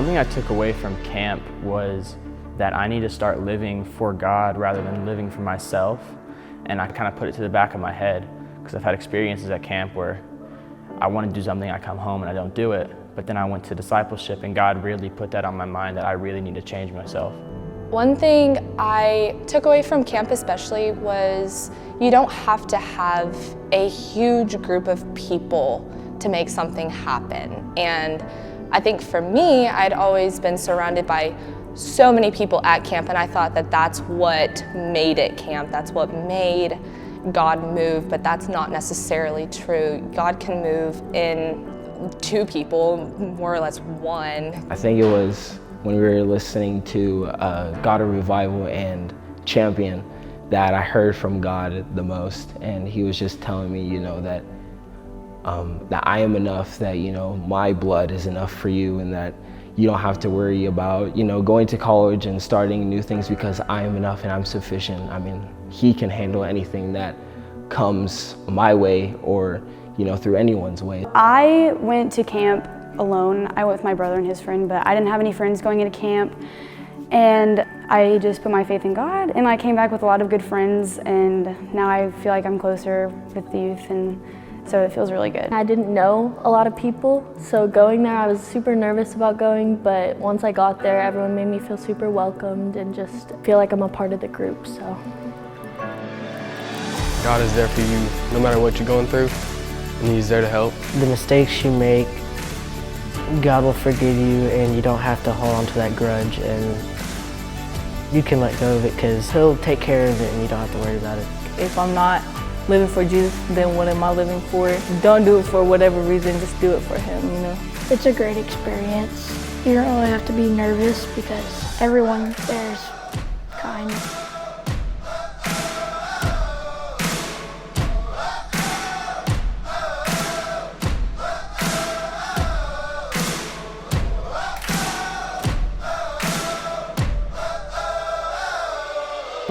Something I took away from camp was that I need to start living for God rather than living for myself. And I kind of put it to the back of my head because I've had experiences at camp where I want to do something, I come home and I don't do it. But then I went to discipleship and God really put that on my mind that I really need to change myself. One thing I took away from camp especially was you don't have to have a huge group of people to make something happen. And I think for me, I'd always been surrounded by so many people at camp, and I thought that that's what made it camp. That's what made God move, but that's not necessarily true. God can move in two people, more or less one. I think it was when we were listening to God of Revival and Champion that I heard from God the most, and he was just telling me, that that I am enough, that, my blood is enough for you, and that you don't have to worry about, going to college and starting new things because I am enough and I'm sufficient. I mean, he can handle anything that comes my way or, through anyone's way. I went to camp alone. I went with my brother and his friend, but I didn't have any friends going into camp. And I just put my faith in God, and I came back with a lot of good friends, and now I feel like I'm closer with the youth, and so it feels really good. I didn't know a lot of people, so going there I was super nervous about going, but once I got there, everyone made me feel super welcomed and just feel like I'm a part of the group, so. God is there for you no matter what you're going through, and he's there to help. The mistakes you make, God will forgive you, and you don't have to hold on to that grudge, and you can let go of it because he'll take care of it and you don't have to worry about it. If I'm not living for Jesus, then what am I living for? Don't do it for whatever reason, just do it for him, It's a great experience. You don't really have to be nervous because everyone there is kind.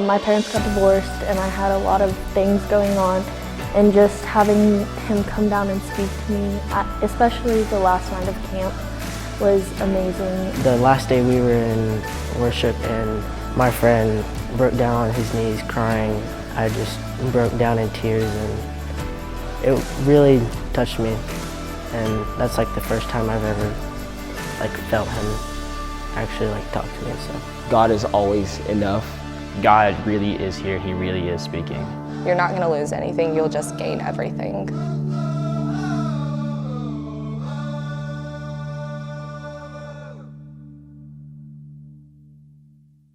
My parents got divorced and I had a lot of things going on, and just having him come down and speak to me, especially the last night of camp, was amazing. The last day we were in worship and my friend broke down on his knees crying. I just broke down in tears, and it really touched me. And that's like the first time I've ever felt him actually talk to me. So God is always enough. God really is here, he really is speaking. You're not going to lose anything, you'll just gain everything.